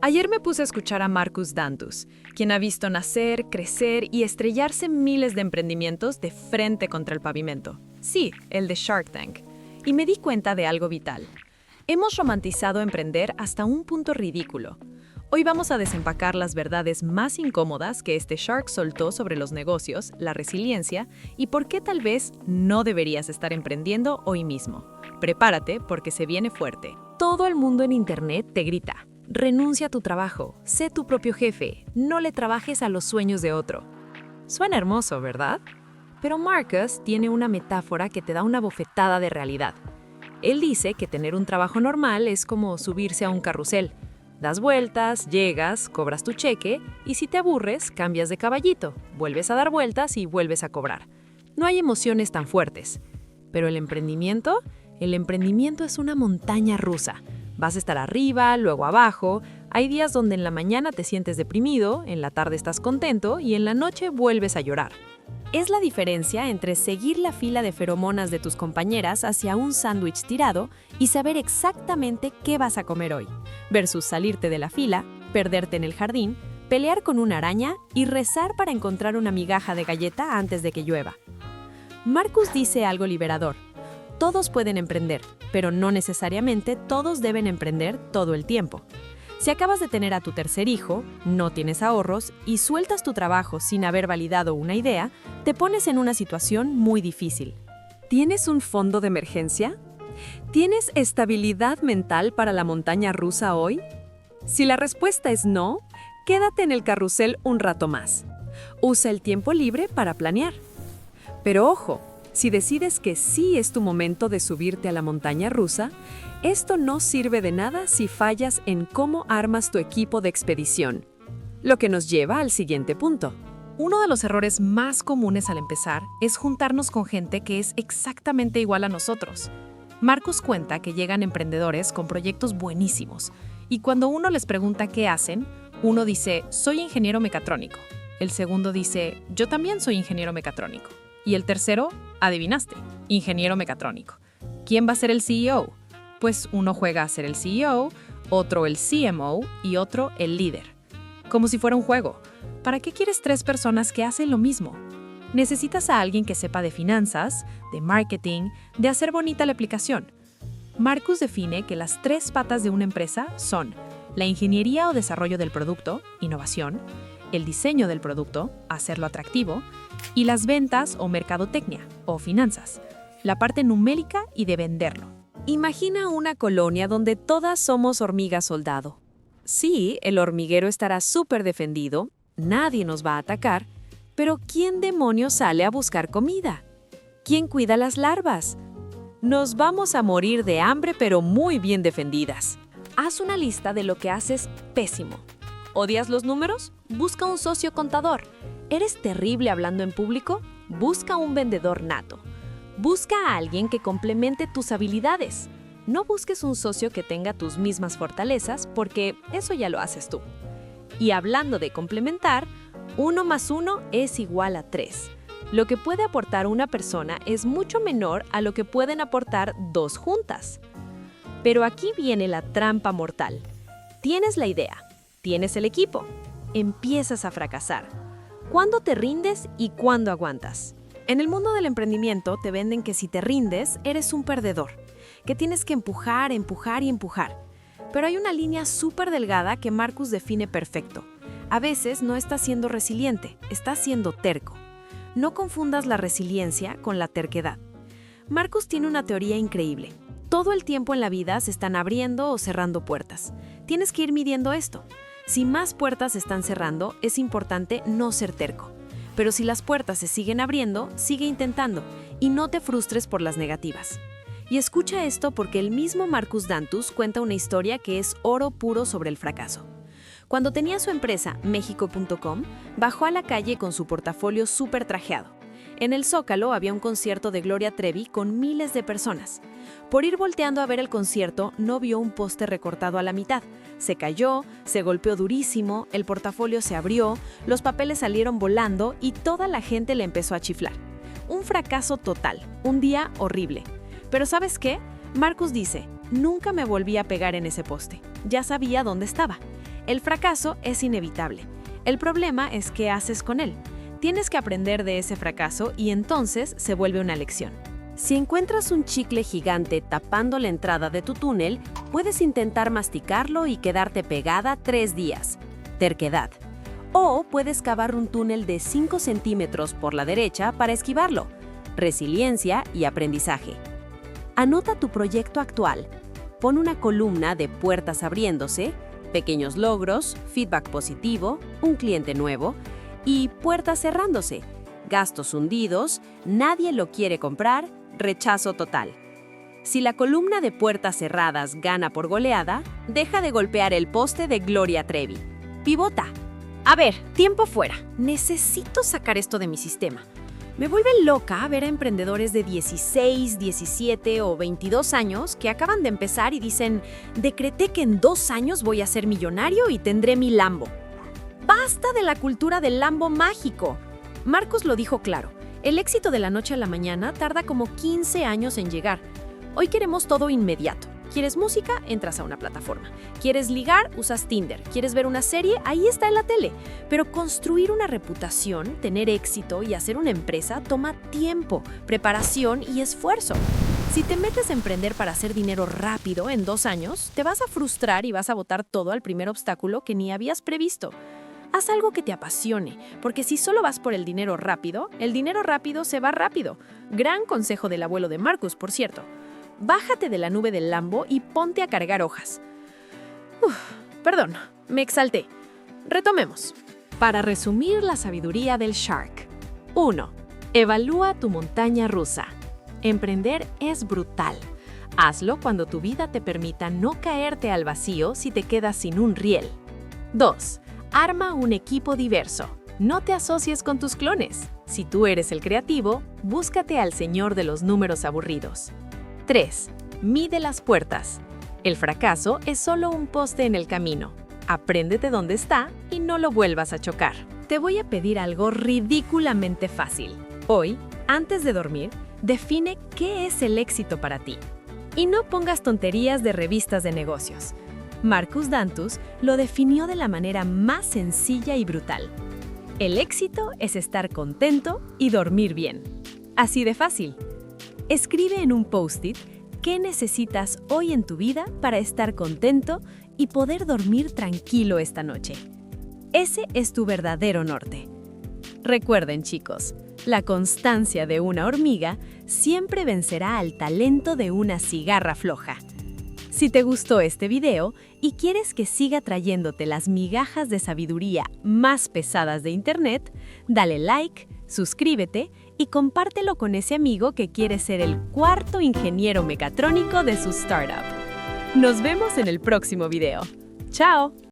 Ayer me puse a escuchar a Marcus Dantus, quien ha visto nacer, crecer y estrellarse miles de emprendimientos de frente contra el pavimento. Sí, el de Shark Tank. Y me di cuenta de algo vital. Hemos romantizado emprender hasta un punto ridículo. Hoy vamos a desempacar las verdades más incómodas que este Shark soltó sobre los negocios, la resiliencia y por qué tal vez no deberías estar emprendiendo hoy mismo. Prepárate porque se viene fuerte. Todo el mundo en Internet te grita: renuncia a tu trabajo, sé tu propio jefe, no le trabajes a los sueños de otro. Suena hermoso, ¿verdad? Pero Marcus tiene una metáfora que te da una bofetada de realidad. Él dice que tener un trabajo normal es como subirse a un carrusel. Das vueltas, llegas, cobras tu cheque y si te aburres, cambias de caballito, vuelves a dar vueltas y vuelves a cobrar. No hay emociones tan fuertes. Pero el emprendimiento es una montaña rusa. Vas a estar arriba, luego abajo. Hay días donde en la mañana te sientes deprimido, en la tarde estás contento y en la noche vuelves a llorar. Es la diferencia entre seguir la fila de feromonas de tus compañeras hacia un sándwich tirado y saber exactamente qué vas a comer hoy, versus salirte de la fila, perderte en el jardín, pelear con una araña y rezar para encontrar una migaja de galleta antes de que llueva. Marcus dice algo liberador. Todos pueden emprender, pero no necesariamente todos deben emprender todo el tiempo. Si acabas de tener a tu tercer hijo, no tienes ahorros y sueltas tu trabajo sin haber validado una idea, te pones en una situación muy difícil. ¿Tienes un fondo de emergencia? ¿Tienes estabilidad mental para la montaña rusa hoy? Si la respuesta es no, quédate en el carrusel un rato más. Usa el tiempo libre para planear. Pero ojo, si decides que sí es tu momento de subirte a la montaña rusa, esto no sirve de nada si fallas en cómo armas tu equipo de expedición. Lo que nos lleva al siguiente punto. Uno de los errores más comunes al empezar es juntarnos con gente que es exactamente igual a nosotros. Marcus cuenta que llegan emprendedores con proyectos buenísimos y cuando uno les pregunta qué hacen, uno dice, soy ingeniero mecatrónico. El segundo dice, yo también soy ingeniero mecatrónico. Y el tercero, adivinaste, ingeniero mecatrónico. ¿Quién va a ser el CEO? Pues uno juega a ser el CEO, otro el CMO y otro el líder. Como si fuera un juego. ¿Para qué quieres 3 personas que hacen lo mismo? Necesitas a alguien que sepa de finanzas, de marketing, de hacer bonita la aplicación. Marcus define que las 3 patas de una empresa son la ingeniería o desarrollo del producto, innovación, el diseño del producto, hacerlo atractivo, y las ventas o mercadotecnia, o finanzas, la parte numérica y de venderlo. Imagina una colonia donde todas somos hormigas soldado. Sí, el hormiguero estará súper defendido, nadie nos va a atacar, pero ¿quién demonios sale a buscar comida? ¿Quién cuida las larvas? Nos vamos a morir de hambre, pero muy bien defendidas. Haz una lista de lo que haces pésimo. ¿Odias los números? Busca un socio contador. ¿Eres terrible hablando en público? Busca un vendedor nato. Busca a alguien que complemente tus habilidades. No busques un socio que tenga tus mismas fortalezas, porque eso ya lo haces tú. Y hablando de complementar, 1 más 1 es igual a 3. Lo que puede aportar una persona es mucho menor a lo que pueden aportar 2 juntas. Pero aquí viene la trampa mortal. Tienes la idea, tienes el equipo, empiezas a fracasar. ¿Cuándo te rindes y cuándo aguantas? En el mundo del emprendimiento te venden que si te rindes, eres un perdedor, que tienes que empujar, empujar y empujar. Pero hay una línea súper delgada que Marcus define perfecto. A veces no estás siendo resiliente, estás siendo terco. No confundas la resiliencia con la terquedad. Marcus tiene una teoría increíble. Todo el tiempo en la vida se están abriendo o cerrando puertas. Tienes que ir midiendo esto. Si más puertas se están cerrando, es importante no ser terco. Pero si las puertas se siguen abriendo, sigue intentando y no te frustres por las negativas. Y escucha esto porque el mismo Marcus Dantus cuenta una historia que es oro puro sobre el fracaso. Cuando tenía su empresa, Mexico.com, bajó a la calle con su portafolio súper trajeado. En el Zócalo había un concierto de Gloria Trevi con miles de personas. Por ir volteando a ver el concierto, no vio un poste recortado a la mitad. Se cayó, se golpeó durísimo, el portafolio se abrió, los papeles salieron volando y toda la gente le empezó a chiflar. Un fracaso total, un día horrible. Pero ¿sabes qué? Marcus dice, nunca me volví a pegar en ese poste. Ya sabía dónde estaba. El fracaso es inevitable. El problema es qué haces con él. Tienes que aprender de ese fracaso y entonces se vuelve una lección. Si encuentras un chicle gigante tapando la entrada de tu túnel, puedes intentar masticarlo y quedarte pegada 3 días. Terquedad. O puedes cavar un túnel de 5 centímetros por la derecha para esquivarlo. Resiliencia y aprendizaje. Anota tu proyecto actual. Pon una columna de puertas abriéndose, pequeños logros, feedback positivo, un cliente nuevo y puertas cerrándose, gastos hundidos, nadie lo quiere comprar, rechazo total. Si la columna de puertas cerradas gana por goleada, deja de golpear el poste de Gloria Trevi. Pivota. A ver, tiempo fuera. Necesito sacar esto de mi sistema. Me vuelve loca ver a emprendedores de 16, 17 o 22 años que acaban de empezar y dicen, decreté que en 2 años voy a ser millonario y tendré mi Lambo. ¡Basta de la cultura del Lambo mágico! Marcus lo dijo claro, el éxito de la noche a la mañana tarda como 15 años en llegar. Hoy queremos todo inmediato. ¿Quieres música? Entras a una plataforma. ¿Quieres ligar? Usas Tinder. ¿Quieres ver una serie? Ahí está en la tele. Pero construir una reputación, tener éxito y hacer una empresa toma tiempo, preparación y esfuerzo. Si te metes a emprender para hacer dinero rápido en 2 años, te vas a frustrar y vas a botar todo al primer obstáculo que ni habías previsto. Haz algo que te apasione, porque si solo vas por el dinero rápido se va rápido. Gran consejo del abuelo de Marcus, por cierto. Bájate de la nube del Lambo y ponte a cargar hojas. Perdón, me exalté. Retomemos. Para resumir la sabiduría del Shark. 1. Evalúa tu montaña rusa. Emprender es brutal. Hazlo cuando tu vida te permita no caerte al vacío si te quedas sin un riel. 2. Arma un equipo diverso. No te asocies con tus clones. Si tú eres el creativo, búscate al señor de los números aburridos. 3. Mide las puertas. El fracaso es solo un poste en el camino. Apréndete dónde está y no lo vuelvas a chocar. Te voy a pedir algo ridículamente fácil. Hoy, antes de dormir, define qué es el éxito para ti. Y no pongas tonterías de revistas de negocios. Marcus Dantus lo definió de la manera más sencilla y brutal. El éxito es estar contento y dormir bien. Así de fácil. Escribe en un post-it qué necesitas hoy en tu vida para estar contento y poder dormir tranquilo esta noche. Ese es tu verdadero norte. Recuerden, chicos, la constancia de una hormiga siempre vencerá al talento de una cigarra floja. Si te gustó este video y quieres que siga trayéndote las migajas de sabiduría más pesadas de Internet, dale like, suscríbete y compártelo con ese amigo que quiere ser el 4º ingeniero mecatrónico de su startup. Nos vemos en el próximo video. ¡Chao!